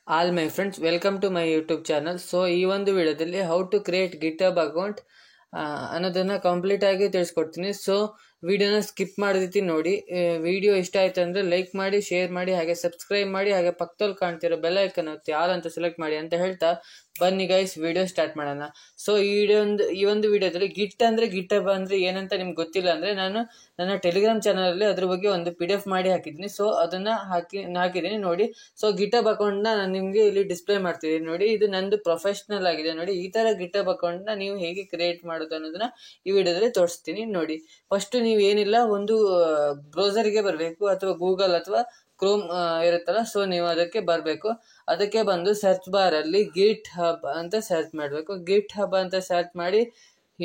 All my friends, welcome to my YouTube channel. So ಈ ಒಂದು ವಿಡಿಯೋದಲ್ಲಿ how to create GitHub account ಅನ್ನೋದನ್ನು ಕಂಪ್ಲೀಟಾಗಿ ತಿಳಿಸ್ಕೊಡ್ತೀನಿ. ಸೊ ವಿಡಿಯೋನ ಸ್ಕಿಪ್ ಮಾಡಿರ್ತಿ ನೋಡಿ. ವಿಡಿಯೋ ಇಷ್ಟ ಆಯ್ತು ಅಂದರೆ ಲೈಕ್ ಮಾಡಿ, ಶೇರ್ ಮಾಡಿ, ಹಾಗೆ ಸಬ್ಸ್ಕ್ರೈಬ್ ಮಾಡಿ, ಹಾಗೆ ಪಕ್ಕದಲ್ಲಿ ಕಾಣ್ತಿರೋ ಬೆಲ್ ಐಕನ್ ಒತ್ತಿ ಆಲ್ ಅಂತ ಸೆಲೆಕ್ಟ್ ಮಾಡಿ ಅಂತ ಹೇಳ್ತಾ ಬನ್ನಿ ಗೈಸ್ ವಿಡಿಯೋ ಸ್ಟಾರ್ಟ್ ಮಾಡೋಣ. ಸೊ ಈ ಒಂದು ವಿಡಿಯೋದಲ್ಲಿ ಗಿಟಬ್ ಅಂದರೆ ಏನಂತ ನಿಮ್ಗೆ ಗೊತ್ತಿಲ್ಲ ಅಂದರೆ ನಾನು ನನ್ನ ಟೆಲಿಗ್ರಾಮ್ ಚಾನಲಲ್ಲಿ ಅದ್ರ ಬಗ್ಗೆ ಒಂದು PDF ಮಾಡಿ ಹಾಕಿದ್ದೀನಿ. ಸೊ ಅದನ್ನು ಹಾಕಿದ್ದೀನಿ ನೋಡಿ. ಸೊ ಗಿಟಬ್ ಅಕೌಂಟ್ನ ನಾನು ನಿಮಗೆ ಇಲ್ಲಿ ಡಿಸ್ಪ್ಲೇ ಮಾಡ್ತಿದ್ದೀನಿ ನೋಡಿ. ಇದು ನಂದು ಪ್ರೊಫೆಷ್ನಲ್ ಆಗಿದೆ ನೋಡಿ. ಈ ಥರ ಗಿಟಬ್ ಅಕೌಂಟ್ನ ನೀವು ಹೇಗೆ ಕ್ರಿಯೇಟ್ ಮಾಡೋದು ಅನ್ನೋದನ್ನ ಈ ವಿಡಿಯೋದಲ್ಲಿ ತೋರಿಸ್ತೀನಿ ನೋಡಿ. ಫಸ್ಟ್ ನೀವು ಏನಿಲ್ಲ, ಒಂದು ಬ್ರೌಸರ್ಗೆ ಬರಬೇಕು ಅಥವಾ ಗೂಗಲ್ ಅಥವಾ ಕ್ರೋಮ್ ಇರುತ್ತಲ್ಲ, ಸೊ ನೀವು ಅದಕ್ಕೆ ಬರಬೇಕು. ಅದಕ್ಕೆ ಬಂದು ಸರ್ಚ್ ಬಾರಲ್ಲಿ ಗಿಟ್ ಹಬ್ ಅಂತ ಸರ್ಚ್ ಮಾಡಬೇಕು. ಗಿಟ್ ಹಬ್ ಅಂತ ಸರ್ಚ್ ಮಾಡಿ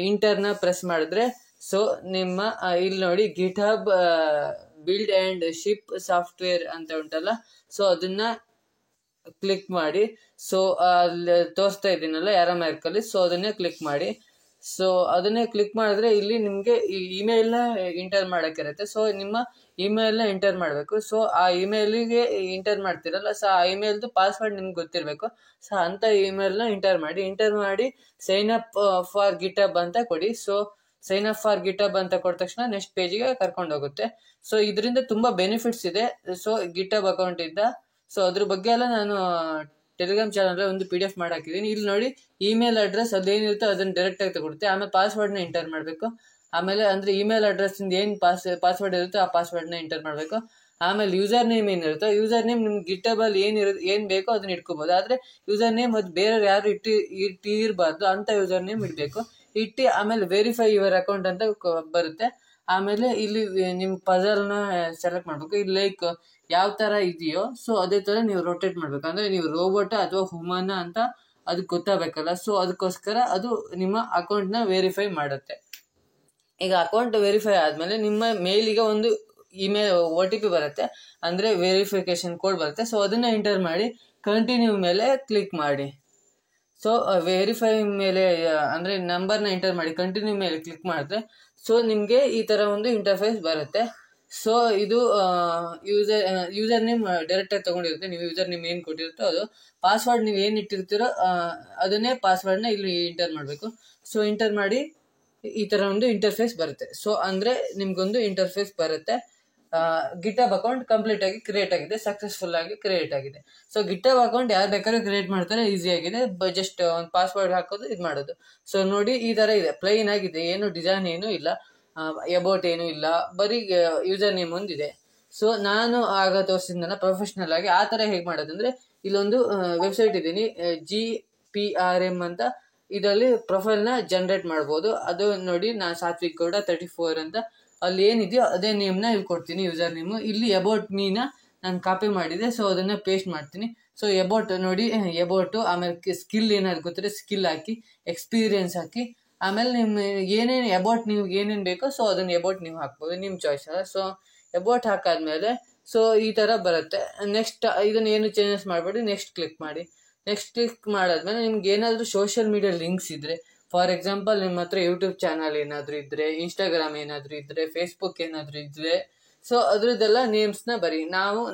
ಇಂಟರ್ನ ಪ್ರೆಸ್ ಮಾಡಿದ್ರೆ ಸೊ ನಿಮ್ಮ ಇಲ್ಲಿ ನೋಡಿ GitHub build and ship software ಅಂತ ಉಂಟಲ್ಲ, ಸೊ ಅದನ್ನ ಕ್ಲಿಕ್ ಮಾಡಿ. ಸೊ ಅಲ್ಲಿ ತೋರಿಸ್ತಾ ಇದ್ದೀನಲ್ಲ ಯಾರೋ ಮಾರ್ಕಲ್ಲಿ, ಸೊ ಅದನ್ನೇ ಕ್ಲಿಕ್ ಮಾಡಿ. ಸೊ ಅದನ್ನೇ ಕ್ಲಿಕ್ ಮಾಡಿದ್ರೆ ಇಲ್ಲಿ ನಿಮಗೆ ಇಮೇಲ್ನ ಎಂಟರ್ ಮಾಡೋಕ್ಕಿರುತ್ತೆ. ಸೊ ನಿಮ್ಮ ಇಮೇಲ್ನ ಎಂಟರ್ ಮಾಡಬೇಕು. ಸೊ ಆ ಇಮೇಲಿಗೆ ಎಂಟರ್ ಮಾಡ್ತಿರಲ್ಲ, ಸೊ ಆ ಇಮೇಲ್ದು ಪಾಸ್ವರ್ಡ್ ನಿಮ್ಗೆ ಗೊತ್ತಿರಬೇಕು. ಸೊ ಅಂಥ ಇಮೇಲ್ನ ಎಂಟರ್ ಮಾಡಿ ಸೈನ್ ಅಪ್ ಫಾರ್ ಗಿಟಬ್ ಅಂತ ಕೊಡಿ. So sine up for GitHub ಅಂತ ಕೊಟ್ಟ ತಕ್ಷಣ ನೆಕ್ಸ್ಟ್ ಪೇಜಿಗೆ ಕರ್ಕೊಂಡು ಹೋಗುತ್ತೆ. ಸೊ ಇದರಿಂದ ತುಂಬ ಬೆನಿಫಿಟ್ಸ್ ಇದೆ. ಸೊ ಗಿಟಬ್ ಅಕೌಂಟ್ ಇಂದ ಸೊ ಅದ್ರ ಬಗ್ಗೆ ಎಲ್ಲ ನಾನು ಟೆಲಿಗ್ರಾಮ್ ಚಾನಲ್ ಒಂದು PDF ಮಾಡಿ ಹಾಕಿದ್ದೀನಿ. ಇಲ್ಲಿ ನೋಡಿ ಇಮೇಲ್ ಅಡ್ರೆಸ್ ಅದೇನಿರುತ್ತೋ ಅದನ್ನು ಡೈರೆಕ್ಟಾಗಿ ತಗೊಳುತ್ತೆ. ಆಮೇಲೆ ಪಾಸ್ವರ್ಡ್ನ ಎಂಟರ್ ಮಾಡಬೇಕು. ಆಮೇಲೆ ಅಂದರೆ ಇಮೇಲ್ ಅಡ್ರೆಸ್ಸಿಂದ ಏನು ಪಾಸ್ವರ್ಡ್ ಇರುತ್ತೋ ಆ ಪಾಸ್ವರ್ಡ್ನ ಎಂಟರ್ ಮಾಡಬೇಕು. ಆಮೇಲೆ ಯೂಸರ್ ನೇಮ್ ಏನಿರುತ್ತೋ ಯೂಸರ್ ನೇಮ್ ನಿಮ್ಗೆ ಗಿಟಬಲ್ಲಿ ಏನು ಬೇಕೋ ಅದನ್ನ ಇಟ್ಕೋಬೋದು. ಆದರೆ ಯೂಸರ್ ನೇಮ್ ಅದು ಬೇರೆ ಯಾರು ಇಟ್ಟಿರಬಾರ್ದು, ಅಂಥ ಯೂಸರ್ ನೇಮ್ ಇಡಬೇಕು. ಇಟ್ಟು ಆಮೇಲೆ ವೆರಿಫೈ ಯುವರ್ ಅಕೌಂಟ್ ಅಂತ ಬರುತ್ತೆ. ಆಮೇಲೆ ಇಲ್ಲಿ ನಿಮ್ಮ ಪಜಲ್ನ ಸೆಲೆಕ್ಟ್ ಮಾಡಬೇಕು. ಇಲ್ಲಿ ಲೈಕ್ ಯಾವ ಥರ ಇದೆಯೋ ಸೊ ಅದೇ ಥರ ನೀವು ರೊಟೇಟ್ ಮಾಡಬೇಕು. ಅಂದರೆ ನೀವು ರೋಬೋಟ ಅಥವಾ ಹುಮನ ಅಂತ ಅದಕ್ಕೆ ಗೊತ್ತಾಗಬೇಕಲ್ಲ, ಸೊ ಅದಕ್ಕೋಸ್ಕರ ಅದು ನಿಮ್ಮ ಅಕೌಂಟ್ನ ವೆರಿಫೈ ಮಾಡುತ್ತೆ. ಈಗ ಅಕೌಂಟ್ ವೆರಿಫೈ ಆದಮೇಲೆ ನಿಮ್ಮ ಮೇಲಿಗೆ ಒಂದು ಇಮೇಲ್ OTP ಬರುತ್ತೆ, ಅಂದರೆ ವೆರಿಫಿಕೇಷನ್ ಕೋಡ್ ಬರುತ್ತೆ. ಸೊ ಅದನ್ನು ಎಂಟರ್ ಮಾಡಿ ಕಂಟಿನ್ಯೂ ಮೇಲೆ ಕ್ಲಿಕ್ ಮಾಡಿ. ಸೊ ವೆರಿಫೈ ಮೇಲೆ ಅಂದರೆ ನಂಬರ್ನ ಎಂಟರ್ ಮಾಡಿ ಕಂಟಿನ್ಯೂ ಮೇಲೆ ಕ್ಲಿಕ್ ಮಾಡಿದ್ರೆ ಸೊ ನಿಮಗೆ ಈ ಥರ ಒಂದು ಇಂಟರ್ಫೇಸ್ ಬರುತ್ತೆ. ಸೊ ಇದು ಯೂಸರ್ ನೇಮ್ ಡೈರೆಕ್ಟಾಗಿ ತೊಗೊಂಡಿರುತ್ತೆ. ನೀವು ಯೂಸರ್ ನೇಮ್ ಏನು ಕೊಟ್ಟಿರುತ್ತೋ ಅದು, ಪಾಸ್ವರ್ಡ್ ನೀವು ಏನು ಇಟ್ಟಿರ್ತೀರೋ ಅದನ್ನೇ ಪಾಸ್ವರ್ಡ್ನ ಇಲ್ಲಿ ಎಂಟರ್ ಮಾಡಬೇಕು. ಸೊ ಎಂಟರ್ ಮಾಡಿ ಈ ಥರ ಒಂದು ಇಂಟರ್ಫೇಸ್ ಬರುತ್ತೆ. ಸೊ ಅಂದರೆ ನಿಮ್ಗೊಂದು ಇಂಟರ್ಫೇಸ್ ಬರುತ್ತೆ. ಗಿಟಬ್ ಅಕೌಂಟ್ ಕಂಪ್ಲೀಟ್ ಆಗಿ ಕ್ರಿಯೇಟ್ ಆಗಿದೆ, ಸಕ್ಸಸ್ಫುಲ್ ಆಗಿ ಕ್ರಿಯೇಟ್ ಆಗಿದೆ. ಸೊ ಗಿಟಬ್ ಅಕೌಂಟ್ ಯಾರು ಬೇಕಾದ್ರೂ ಕ್ರಿಯೇಟ್ ಮಾಡ್ತಾರೆ, ಈಸಿಯಾಗಿದೆ. ಜಸ್ಟ್ ಒಂದು ಪಾಸ್ವರ್ಡ್ ಹಾಕೋದು, ಇದು ಮಾಡೋದು. ಸೊ ನೋಡಿ ಈ ಥರ ಇದೆ, ಪ್ಲೈನ್ ಆಗಿದೆ, ಏನು ಡಿಸೈನ್ ಏನೂ ಇಲ್ಲ, ಅಬೌಟ್ ಏನೂ ಇಲ್ಲ, ಬರೀ ಯೂಸರ್ ನೇಮ್ ಒಂದಿದೆ. ಸೊ ನಾನು ಆಗ ತೋರಿಸಿದ್ನಲ್ಲ ಪ್ರೊಫೆಷ್ನಲ್ ಆಗಿ ಆ ಥರ ಹೇಗೆ ಮಾಡೋದಂದರೆ ಇಲ್ಲೊಂದು ವೆಬ್ಸೈಟ್ ಇದ್ದೀನಿ GPRM ಅಂತ, ಇದರಲ್ಲಿ ಪ್ರೊಫೈಲ್ನ ಜನ್ರೇಟ್ ಮಾಡ್ಬೋದು. ಅದು ನೋಡಿ ನಾನು ಸಾತ್ವಿಕ್ ಗೌಡ 34 ಅಂತ ಅಲ್ಲಿ ಏನಿದೆಯೋ ಅದೇ ನೇಮ್ನ ಇಲ್ಲಿ ಕೊಡ್ತೀನಿ, ಯೂಸರ್ ನೇಮು. ಇಲ್ಲಿ ಅಬೌಟ್ ಮೀನ ನಾನು ಕಾಪಿ ಮಾಡಿದೆ, ಸೊ ಅದನ್ನು ಪೇಸ್ಟ್ ಮಾಡ್ತೀನಿ. ಸೊ ಅಬೌಟ್ ನೋಡಿ, ಅಬೌಟು, ಆಮೇಲೆ ಸ್ಕಿಲ್ ಏನಾದ್ರು ಗೊತ್ತಿದ್ರೆ ಸ್ಕಿಲ್ ಹಾಕಿ, ಎಕ್ಸ್ಪೀರಿಯನ್ಸ್ ಹಾಕಿ, ಆಮೇಲೆ ನಿಮ್ಮ ಏನೇನು ಅಬೌಟ್ ನೀವು ಏನೇನು ಬೇಕೋ ಸೊ ಅದನ್ನು ಅಬೌಟ್ ನೀವು ಹಾಕ್ಬೋದು, ನಿಮ್ಮ ಚಾಯ್ಸ್ ಅಲ್ಲ. ಸೊ ಅಬೌಟ್ ಹಾಕಾದ್ಮೇಲೆ ಸೊ ಈ ಥರ ಬರುತ್ತೆ. ನೆಕ್ಸ್ಟ್ ಇದನ್ನು ಏನು ಚೇಂಜಸ್ ಮಾಡಬೇಡಿ, ನೆಕ್ಸ್ಟ್ ಕ್ಲಿಕ್ ಮಾಡಿ. ನೆಕ್ಸ್ಟ್ ಕ್ಲಿಕ್ ಮಾಡಾದ್ಮೇಲೆ ನಿಮ್ಗೆ ಏನಾದರೂ ಸೋಷಿಯಲ್ ಮೀಡಿಯಾ ಲಿಂಕ್ಸ್ ಇದ್ದರೆ, ಫಾರ್ ಎಕ್ಸಾಂಪಲ್ ನಿಮ್ಮ ಹತ್ರ ಯೂಟ್ಯೂಬ್ ಚಾನಲ್ ಏನಾದರೂ ಇದ್ದರೆ, ಇನ್ಸ್ಟಾಗ್ರಾಮ್ ಏನಾದರೂ ಇದ್ದರೆ, ಫೇಸ್ಬುಕ್ ಏನಾದರೂ ಇದ್ದರೆ, ಸೊ ಅದ್ರದ್ದೆಲ್ಲ ನೇಮ್ಸ್ನ ಬರಿ.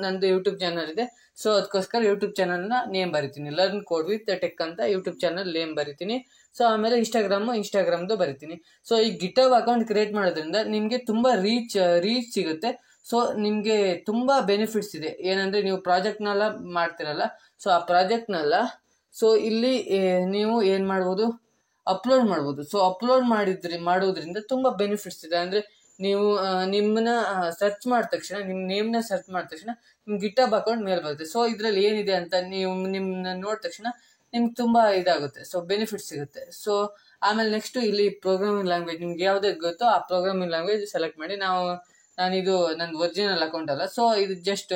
ನಂದು ಯೂಟ್ಯೂಬ್ ಚಾನಲ್ ಇದೆ, ಸೊ ಅದಕ್ಕೋಸ್ಕರ ಯೂಟ್ಯೂಬ್ ಚಾನಲ್ನ ನೇಮ್ ಬರಿತೀನಿ, ಲರ್ನ್ ಕೋಡ್ ವಿತ್ ಟೆಕ್ ಅಂತ ಯೂಟ್ಯೂಬ್ ಚಾನಲ್ ನೇಮ್ ಬರಿತೀನಿ. ಸೊ ಆಮೇಲೆ ಇನ್ಸ್ಟಾಗ್ರಾಮ್ದು ಬರಿತೀನಿ. ಸೊ ಈ ಗಿಟಬ್ ಅಕೌಂಟ್ ಕ್ರಿಯೇಟ್ ಮಾಡೋದ್ರಿಂದ ನಿಮಗೆ ತುಂಬ ರೀಚ್ ಸಿಗುತ್ತೆ. ಸೊ ನಿಮಗೆ ತುಂಬ ಬೆನಿಫಿಟ್ಸ್ ಇದೆ. ಏನಂದರೆ ನೀವು ಪ್ರಾಜೆಕ್ಟ್ನೆಲ್ಲ ಮಾಡ್ತಿರಲ್ಲ, ಸೊ ಆ ಪ್ರಾಜೆಕ್ಟ್ನೆಲ್ಲ ಸೊ ಇಲ್ಲಿ ನೀವು ಏನು ಮಾಡ್ಬೋದು, ಅಪ್ಲೋಡ್ ಮಾಡ್ಬೋದು. ಸೊ ಅಪ್ಲೋಡ್ ಮಾಡೋದ್ರಿಂದ ತುಂಬ ಬೆನಿಫಿಟ್ಸ್ ಇದೆ. ಅಂದರೆ ನೀವು ನಿಮ್ಮನ್ನ ಸರ್ಚ್ ಮಾಡಿದ ತಕ್ಷಣ, ನಿಮ್ಮ ನೇಮ್ನ ಸರ್ಚ್ ಮಾಡಿದ ತಕ್ಷಣ ನಿಮ್ಮ ಗಿಟಬ್ ಅಕೌಂಟ್ ಮೇಲೆ ಬರುತ್ತೆ. ಸೊ ಇದರಲ್ಲಿ ಏನಿದೆ ಅಂತ ನೀವು ನಿಮ್ಮನ್ನ ನೋಡಿದ ತಕ್ಷಣ ನಿಮ್ಗೆ ತುಂಬ ಇದಾಗುತ್ತೆ, ಸೊ ಬೆನಿಫಿಟ್ಸ್ ಸಿಗುತ್ತೆ. ಸೊ ಆಮೇಲೆ ನೆಕ್ಸ್ಟು ಇಲ್ಲಿ ಪ್ರೋಗ್ರಾಮಿಂಗ್ ಲ್ಯಾಂಗ್ವೇಜ್ ನಿಮ್ಗೆ ಯಾವುದೇ ಗೊತ್ತೋ ಆ ಪ್ರೋಗ್ರಾಮಿಂಗ್ ಲ್ಯಾಂಗ್ವೇಜ್ ಸೆಲೆಕ್ಟ್ ಮಾಡಿ. ನಾನಿದು ನನ್ನ ಒರಿಜಿನಲ್ ಅಕೌಂಟ್ ಅಲ್ಲ, ಸೊ ಇದು ಜಸ್ಟ್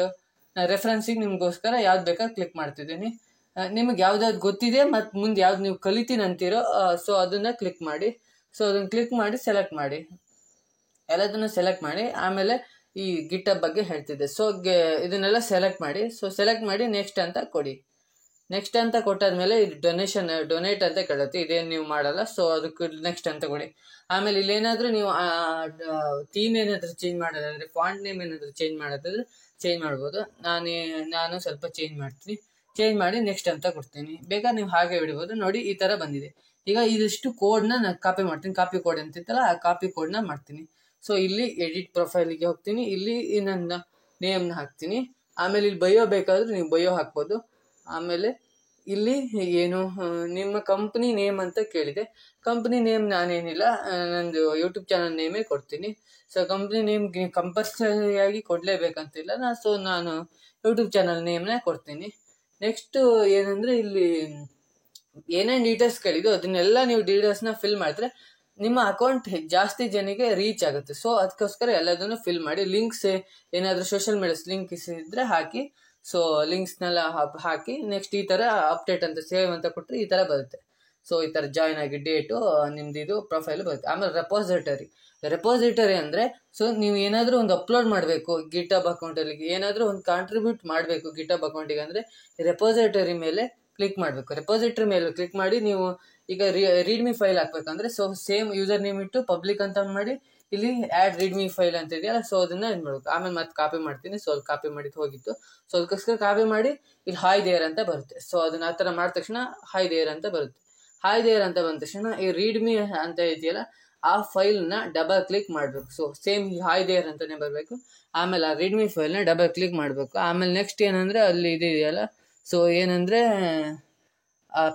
ರೆಫರೆನ್ಸಿಗೆ ನಿಮಗೋಸ್ಕರ ಯಾವ್ದು ಬೇಕಾದ್ರೆ ಕ್ಲಿಕ್ ಮಾಡ್ತಿದ್ದೀನಿ. ನಿಮಗೆ ಯಾವ್ದಾದ್ರು ಗೊತ್ತಿದೆ ಮತ್ತು ಮುಂದೆ ಯಾವ್ದು ನೀವು ಕಲಿತೀನಿ ಅಂತೀರೋ ಸೊ ಅದನ್ನು ಕ್ಲಿಕ್ ಮಾಡಿ. ಸೊ ಅದನ್ನು ಕ್ಲಿಕ್ ಮಾಡಿ ಸೆಲೆಕ್ಟ್ ಮಾಡಿ, ಎಲ್ಲದನ್ನು ಸೆಲೆಕ್ಟ್ ಮಾಡಿ. ಆಮೇಲೆ ಈ ಗಿಟಬ್ ಬಗ್ಗೆ ಹೇಳ್ತಿದ್ದೆ. ಸೊ ಇದನ್ನೆಲ್ಲ ಸೆಲೆಕ್ಟ್ ಮಾಡಿ. ಸೊ ಸೆಲೆಕ್ಟ್ ಮಾಡಿ ನೆಕ್ಸ್ಟ್ ಅಂತ ಕೊಡಿ. ನೆಕ್ಸ್ಟ್ ಅಂತ ಕೊಟ್ಟಾದ್ಮೇಲೆ ಇದು ಡೊನೇಟ್ ಅಂತ ಕೇಳುತ್ತೆ, ಇದೇನು ನೀವು ಮಾಡಲ್ಲ, ಸೊ ಅದಕ್ಕೆ ನೆಕ್ಸ್ಟ್ ಅಂತ ಕೊಡಿ. ಆಮೇಲೆ ಇಲ್ಲೇನಾದರೂ ನೀವು ಥೀಮ್ ಏನಾದರೂ ಚೇಂಜ್ ಮಾಡೋದಾದರೆ, ಫಾಂಟ್ ನೇಮ್ ಏನಾದರೂ ಚೇಂಜ್ ಮಾಡೋದಾದರೆ ಚೇಂಜ್ ಮಾಡ್ಬೋದು. ನಾನು ಸ್ವಲ್ಪ ಚೇಂಜ್ ಮಾಡ್ತೀನಿ. ಚೇಂಜ್ ಮಾಡಿ ನೆಕ್ಸ್ಟ್ ಅಂತ ಕೊಡ್ತೀನಿ. ಬೇಕಾದ್ರೆ ನೀವು ಹಾಗೆ ಬಿಡ್ಬೋದು. ನೋಡಿ ಈ ಥರ ಬಂದಿದೆ. ಈಗ ಇದಿಷ್ಟು ಕೋಡ್ನ ನಾನು ಕಾಪಿ ಮಾಡ್ತೀನಿ. ಕಾಪಿ ಕೋಡ್ ಅಂತಿತ್ತಲ್ಲ, ಆ ಕಾಪಿ ಕೋಡ್ನ ಮಾಡ್ತೀನಿ. ಸೊ ಇಲ್ಲಿ ಎಡಿಟ್ ಪ್ರೊಫೈಲಿಗೆ ಹೋಗ್ತೀನಿ. ಇಲ್ಲಿ ನನ್ನ ನೇಮ್ನ ಹಾಕ್ತೀನಿ. ಆಮೇಲೆ ಇಲ್ಲಿ ಬಯೋ ಬೇಕಾದ್ರೆ ನೀವು ಬಯೋ ಹಾಕ್ಬೋದು. ಆಮೇಲೆ ಇಲ್ಲಿ ಏನು ನಿಮ್ಮ ಕಂಪ್ನಿ ನೇಮ್ ಅಂತ ಕೇಳಿದೆ. ಕಂಪ್ನಿ ನೇಮ್ ನಾನೇನಿಲ್ಲ, ನಂದು ಯೂಟ್ಯೂಬ್ ಚಾನಲ್ ನೇಮೇ ಕೊಡ್ತೀನಿ. ಸೊ ಕಂಪ್ನಿ ನೇಮ್ ಕಂಪಲ್ಸರಿಯಾಗಿ ಕೊಡಲೇಬೇಕಂತಿಲ್ಲ ಸೊ ನಾನು ಯೂಟ್ಯೂಬ್ ಚಾನಲ್ ನೇಮ್ನ ಕೊಡ್ತೀನಿ. ನೆಕ್ಸ್ಟು ಏನಂದರೆ ಇಲ್ಲಿ ಏನೇನು ಡೀಟೇಲ್ಸ್ ಕೇಳಿದ್ದು ಅದನ್ನೆಲ್ಲ ನೀವು ಡೀಟೇಲ್ಸ್ನ ಫಿಲ್ ಮಾಡಿದ್ರೆ ನಿಮ್ಮ ಅಕೌಂಟ್ ಜಾಸ್ತಿ ಜನಕ್ಕೆ ರೀಚ್ ಆಗುತ್ತೆ. ಸೊ ಅದಕ್ಕೋಸ್ಕರ ಎಲ್ಲದನ್ನು ಫಿಲ್ ಮಾಡಿ. ಲಿಂಕ್ಸ್ ಏನಾದರೂ ಸೋಷಿಯಲ್ ಮೀಡಿಯಾಸ್ ಲಿಂಕ್ಸ್ ಇದ್ದರೆ ಹಾಕಿ. ಸೊ ಲಿಂಕ್ಸ್ನೆಲ್ಲ ಹಾಕಿ ನೆಕ್ಸ್ಟ್ ಈ ಥರ ಅಪ್ಡೇಟ್ ಅಂತ ಸೇವ್ ಅಂತ ಕೊಟ್ಟರೆ ಈ ಥರ ಬರುತ್ತೆ. ಸೊ ಈ ಥರ ಜಾಯ್ನ್ ಆಗಿ ಡೇಟು ನಿಮ್ದು ಇದು ಪ್ರೊಫೈಲ್ ಬರುತ್ತೆ. ಆಮೇಲೆ ರೆಪೋಸಿಟರಿ ಅಂದರೆ ಸೊ ನೀವು ಏನಾದರೂ ಒಂದು ಅಪ್ಲೋಡ್ ಮಾಡಬೇಕು ಗಿಟಬ್ ಅಕೌಂಟಲ್ಲಿ, ಏನಾದರೂ ಒಂದು ಕಾಂಟ್ರಿಬ್ಯೂಟ್ ಮಾಡಬೇಕು ಗಿಟಬ್ ಅಕೌಂಟಿಗೆ ಅಂದರೆ ರೆಪೋಸಿಟರಿ ಮೇಲೆ ಕ್ಲಿಕ್ ಮಾಡಬೇಕು. ರೆಪೋಸಿಟರಿ ಮೇಲೆ ಕ್ಲಿಕ್ ಮಾಡಿ ನೀವು ಈಗ ರೀಡ್ಮಿ ಫೈಲ್ ಹಾಕ್ಬೇಕಂದ್ರೆ ಸೊ ಸೇಮ್ ಯೂಸರ್ ನೇಮ್ ಇಟ್ಟು ಪಬ್ಲಿಕ್ ಅಂತ ಮಾಡಿ ಇಲ್ಲಿ ಆ್ಯಡ್ ರೀಡ್ಮಿ ಫೈಲ್ ಅಂತ ಇದೆಯಲ್ಲ, ಸೊ ಅದನ್ನ ಏನು ಮಾಡಬೇಕು. ಆಮೇಲೆ ಮತ್ತೆ ಕಾಪಿ ಮಾಡ್ತೀನಿ. ಸೊ ಅಲ್ಲಿ ಕಾಪಿ ಮಾಡಿದ್ದು ಹೋಗಿತ್ತು. ಸೊ ಅದಕ್ಕೋಸ್ಕರ ಕಾಪಿ ಮಾಡಿ ಇಲ್ಲಿ ಹಾಯ್ ದೇರ್ ಅಂತ ಬರುತ್ತೆ. ಸೊ ಅದನ್ನ ಆ ಥರ ಮಾಡಿದ ತಕ್ಷಣ ಹಾಯ್ ದೇರ್ ಅಂತ ಬರುತ್ತೆ. ಹಾಯ್ ದೇರ್ ಅಂತ ಬಂದ ತಕ್ಷಣ ಈ ರೀಡ್ಮಿ ಅಂತ ಇದೆಯಲ್ಲ ಆ ಫೈಲ್ನ ಡಬಲ್ ಕ್ಲಿಕ್ ಮಾಡಬೇಕು. ಸೊ ಸೇಮ್ ಹಾಯ್ ದೇರ್ ಅಂತಲೇ ಬರಬೇಕು. ಆಮೇಲೆ ಆ ರೀಡ್ಮಿ ಫೈಲ್ನ ಡಬಲ್ ಕ್ಲಿಕ್ ಮಾಡಬೇಕು. ಆಮೇಲೆ ನೆಕ್ಸ್ಟ್ ಏನಂದರೆ ಅಲ್ಲಿ ಇದೆಯಲ್ಲ, ಸೊ ಏನಂದರೆ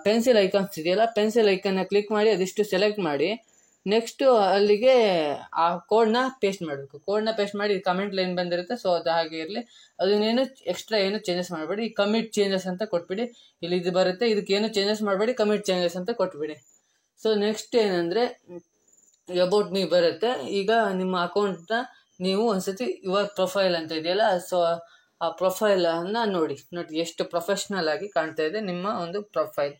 ಪೆನ್ಸಿಲ್ ಐಕಾನ್ಸ್ ಇದೆಯಲ್ಲ, ಪೆನ್ಸಿಲ್ ಐಕನ್ನ ಕ್ಲಿಕ್ ಮಾಡಿ ಅದಿಷ್ಟು ಸೆಲೆಕ್ಟ್ ಮಾಡಿ ನೆಕ್ಸ್ಟು ಅಲ್ಲಿಗೆ ಆ ಕೋಡ್ನ ಪೇಸ್ಟ್ ಮಾಡಬೇಕು. ಕೋಡ್ನ ಪೇಸ್ಟ್ ಮಾಡಿ ಕಮೆಂಟ್ ಲೈನ್ ಬಂದಿರುತ್ತೆ. ಸೊ ಅದು ಹಾಗೆ ಇರಲಿ, ಅದನ್ನೇನು ಎಕ್ಸ್ಟ್ರಾ ಏನು ಚೇಂಜಸ್ ಮಾಡಬೇಡಿ. ಈ ಕಮಿಟ್ ಚೇಂಜಸ್ ಅಂತ ಕೊಟ್ಬಿಡಿ. ಇಲ್ಲಿ ಇದು ಬರುತ್ತೆ, ಇದಕ್ಕೇನು ಚೇಂಜಸ್ ಮಾಡಬೇಡಿ, ಕಮಿಟ್ ಚೇಂಜಸ್ ಅಂತ ಕೊಟ್ಬಿಡಿ. ಸೊ ನೆಕ್ಸ್ಟ್ ಏನಂದರೆ ಅಬೌಟ್ ಮೀ ಬರುತ್ತೆ. ಈಗ ನಿಮ್ಮ ಅಕೌಂಟ್ನ ನೀವು ಒಂದ್ಸತಿ ಯುವರ್ ಪ್ರೊಫೈಲ್ ಅಂತ ಇದೆಯಲ್ಲ, ಸೊ ಆ ಪ್ರೊಫೈಲನ್ನು ನೋಡಿ ಎಷ್ಟು ಪ್ರೊಫೆಷ್ನಲ್ ಆಗಿ ಕಾಣ್ತಾ ಇದೆ ನಿಮ್ಮ ಒಂದು ಪ್ರೊಫೈಲ್.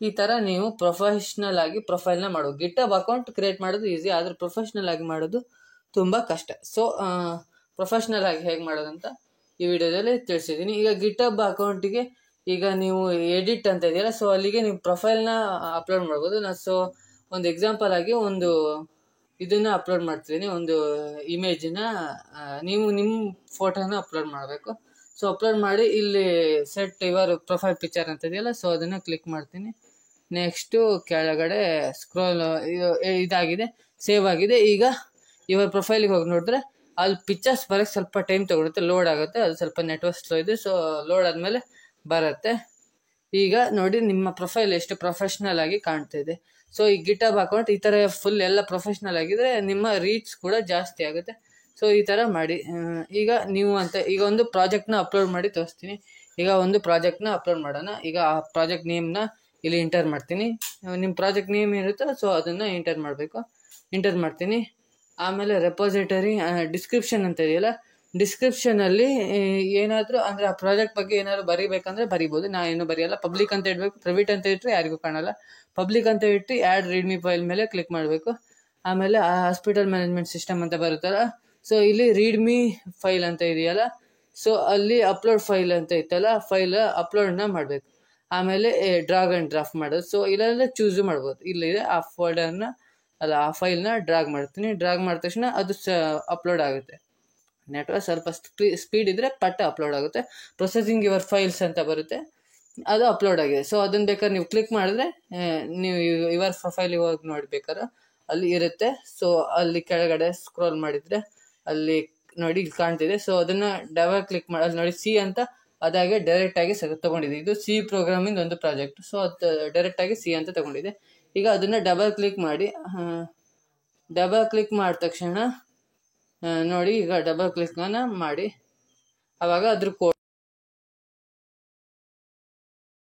ಈ ಥರ ನೀವು ಪ್ರೊಫೆಷ್ನಲ್ ಆಗಿ ಪ್ರೊಫೈಲ್ನ ಮಾಡೋದು. ಗಿಟಬ್ ಅಕೌಂಟ್ ಕ್ರಿಯೇಟ್ ಮಾಡೋದು ಈಸಿ, ಆದರೆ ಪ್ರೊಫೆಷ್ನಲ್ ಆಗಿ ಮಾಡೋದು ತುಂಬ ಕಷ್ಟ. ಸೊ ಪ್ರೊಫೆಷ್ನಲ್ ಆಗಿ ಹೇಗೆ ಮಾಡೋದಂತ ಈ ವಿಡಿಯೋದಲ್ಲಿ ತಿಳಿಸಿದ್ದೀನಿ. ಈಗ ಗಿಟಬ್ ಅಕೌಂಟಿಗೆ ಈಗ ನೀವು ಎಡಿಟ್ ಅಂತ ಇದೆಯಲ್ಲ, ಸೊ ಅಲ್ಲಿಗೆ ನೀವು ಪ್ರೊಫೈಲ್ನ ಅಪ್ಲೋಡ್ ಮಾಡ್ಬೋದು. ಸೊ ಒಂದು ಎಕ್ಸಾಂಪಲ್ ಆಗಿ ಒಂದು ಇದನ್ನು ಅಪ್ಲೋಡ್ ಮಾಡ್ತಿದ್ದೀನಿ, ಒಂದು ಇಮೇಜನ್ನ ನೀವು ನಿಮ್ಮ ಫೋಟೋನ ಅಪ್ಲೋಡ್ ಮಾಡಬೇಕು. ಸೊ ಅಪ್ಲೋಡ್ ಮಾಡಿ ಇಲ್ಲಿ ಸೆಟ್ ಯುವರ್ ಪ್ರೊಫೈಲ್ ಪಿಕ್ಚರ್ ಅಂತ ಇದೆಯಲ್ಲ, ಸೊ ಅದನ್ನು ಕ್ಲಿಕ್ ಮಾಡ್ತೀನಿ. ನೆಕ್ಸ್ಟು ಕೆಳಗಡೆ ಸ್ಕ್ರೋಲ್ ಇದಾಗಿದೆ, ಸೇವ್ ಆಗಿದೆ. ಈಗ ಯುವರ್ ಪ್ರೊಫೈಲಿಗೆ ಹೋಗಿ ನೋಡಿದ್ರೆ ಅಲ್ಲಿ ಪಿಕ್ಚರ್ಸ್ ಬರೋಕ್ಕೆ ಸ್ವಲ್ಪ ಟೈಮ್ ತೊಗೊಳುತ್ತೆ, ಲೋಡ್ ಆಗುತ್ತೆ. ಅದು ಸ್ವಲ್ಪ ನೆಟ್ವರ್ಕ್ ಸ್ಲೋ ಇದೆ. ಸೊ ಲೋಡ್ ಆದಮೇಲೆ ಬರುತ್ತೆ. ಈಗ ನೋಡಿ ನಿಮ್ಮ ಪ್ರೊಫೈಲ್ ಎಷ್ಟು ಪ್ರೊಫೆಷ್ನಲ್ ಆಗಿ ಕಾಣ್ತಾ ಇದೆ. ಸೊ ಈ ಗಿಟಬ್ ಅಕೌಂಟ್ ಈ ಥರ ಫುಲ್ ಎಲ್ಲ ಪ್ರೊಫೆಷ್ನಲ್ ಆಗಿದ್ರೆ ನಿಮ್ಮ ರೀಚ್ ಕೂಡ ಜಾಸ್ತಿ ಆಗುತ್ತೆ. ಸೊ ಈ ಥರ ಮಾಡಿ. ಈಗ ಒಂದು ಪ್ರಾಜೆಕ್ಟ್ನ ಅಪ್ಲೋಡ್ ಮಾಡಿ ತೋರಿಸ್ತೀನಿ. ಈಗ ಒಂದು ಪ್ರಾಜೆಕ್ಟ್ನ ಅಪ್ಲೋಡ್ ಮಾಡೋಣ. ಈಗ ಆ ಪ್ರಾಜೆಕ್ಟ್ ನೇಮ್ನ ಇಲ್ಲಿ ಎಂಟರ್ ಮಾಡ್ತೀನಿ. ನಿಮ್ಮ ಪ್ರಾಜೆಕ್ಟ್ ನೇಮ್ ಇರುತ್ತೋ ಸೊ ಅದನ್ನು ಎಂಟರ್ ಮಾಡ್ತೀನಿ. ಆಮೇಲೆ ರೆಪೋಸಿಟರಿ ಡಿಸ್ಕ್ರಿಪ್ಷನ್ ಅಂತ ಇದೆಯಲ್ಲ, ಡಿಸ್ಕ್ರಿಪ್ಷನಲ್ಲಿ ಏನಾದರೂ ಅಂದರೆ ಆ ಪ್ರಾಜೆಕ್ಟ್ ಬಗ್ಗೆ ಏನಾದರೂ ಬರೀಬೇಕಂದ್ರೆ ಬರಿಬೋದು. ನಾ ಏನು ಬರೆಯಲ್ಲ. ಪಬ್ಲಿಕ್ ಅಂತ ಇಡಬೇಕು. ಪ್ರೈವೇಟ್ ಅಂತ ಇಟ್ಟರೆ ಯಾರಿಗೂ ಕಾಣಲ್ಲ. ಪಬ್ಲಿಕ್ ಅಂತ ಇಟ್ಟು ಆ್ಯಡ್ ರೀಡ್ಮಿ ಫೈಲ್ ಮೇಲೆ ಕ್ಲಿಕ್ ಮಾಡಬೇಕು. ಆಮೇಲೆ ಆ ಹಾಸ್ಪಿಟಲ್ ಮ್ಯಾನೇಜ್ಮೆಂಟ್ ಸಿಸ್ಟಮ್ ಅಂತ ಬರುತ್ತಲ್ಲ, ಸೊ ಇಲ್ಲಿ ರೀಡ್ಮಿ ಫೈಲ್ ಅಂತ ಇದೆಯಲ್ಲ, ಸೊ ಅಲ್ಲಿ ಅಪ್ಲೋಡ್ ಫೈಲ್ ಅಂತ ಇತ್ತಲ್ಲ, ಫೈಲ್ ಅಪ್ಲೋಡ್ನ ಮಾಡಬೇಕು. ಆಮೇಲೆ ಡ್ರಾಗ್ ಆ್ಯಂಡ್ ಡ್ರಾಫ್ಟ್ ಮಾಡೋದು. ಸೊ ಇಲ್ಲೆಲ್ಲ ಚೂಸು ಮಾಡ್ಬೋದು. ಇಲ್ಲಿದೆ ಆ ಫೋಲ್ಡರ್ನ ಆ ಫೈಲ್ನ ಡ್ರಾಗ್ ಮಾಡ್ತೀನಿ. ಡ್ರಾಗ್ ಮಾಡಿದ ತಕ್ಷಣ ಅದು ಅಪ್ಲೋಡ್ ಆಗುತ್ತೆ. ನೆಟ್ವರ್ಕ್ ಸ್ವಲ್ಪ ಸ್ಪೀಡ್ ಇದ್ದರೆ ಪಟ್ಟ ಅಪ್ಲೋಡ್ ಆಗುತ್ತೆ. ಪ್ರೊಸೆಸಿಂಗ್ ಯುವರ್ ಫೈಲ್ಸ್ ಅಂತ ಬರುತ್ತೆ, ಅದು ಅಪ್ಲೋಡ್ ಆಗಿದೆ. ಸೊ ಅದನ್ನು ಬೇಕಾದ್ರೆ ನೀವು ಕ್ಲಿಕ್ ಮಾಡಿದ್ರೆ ನೀವು ಯುವರ್ ಪ್ರೊಫೈಲಿಗೆ ಹೋಗಿ ನೋಡ್ಬೇಕಾದ್ರೆ ಅಲ್ಲಿ ಇರುತ್ತೆ. ಸೊ ಅಲ್ಲಿ ಕೆಳಗಡೆ ಸ್ಕ್ರೋಲ್ ಮಾಡಿದರೆ ಅಲ್ಲಿ ನೋಡಿ ಇಲ್ಲಿ ಕಾಣ್ತಿದೆ. ಸೊ ಅದನ್ನು ಡಬಲ್ ಕ್ಲಿಕ್ ಮಾಡಿ ಅಲ್ಲಿ ನೋಡಿ ಸಿ ಅಂತ ಅದಾಗೆ ಡೈರೆಕ್ಟಾಗಿ ತೊಗೊಂಡಿದೆ. ಇದು ಸಿ ಪ್ರೋಗ್ರಾಮಿಂಗ್ ಒಂದು ಪ್ರಾಜೆಕ್ಟ್. ಸೊ ಅದು ಡೈರೆಕ್ಟಾಗಿ ಸಿ ಅಂತ ತೊಗೊಂಡಿದೆ. ಈಗ ಅದನ್ನು ಡಬಲ್ ಕ್ಲಿಕ್ ಮಾಡಿ. ಡಬಲ್ ಕ್ಲಿಕ್ ಮಾಡಿದ ತಕ್ಷಣ ನೋಡಿ ಈಗ ಡಬಲ್ ಕ್ಲಿಕ್ನ ಮಾಡಿ ಆವಾಗ ಅದ್ರ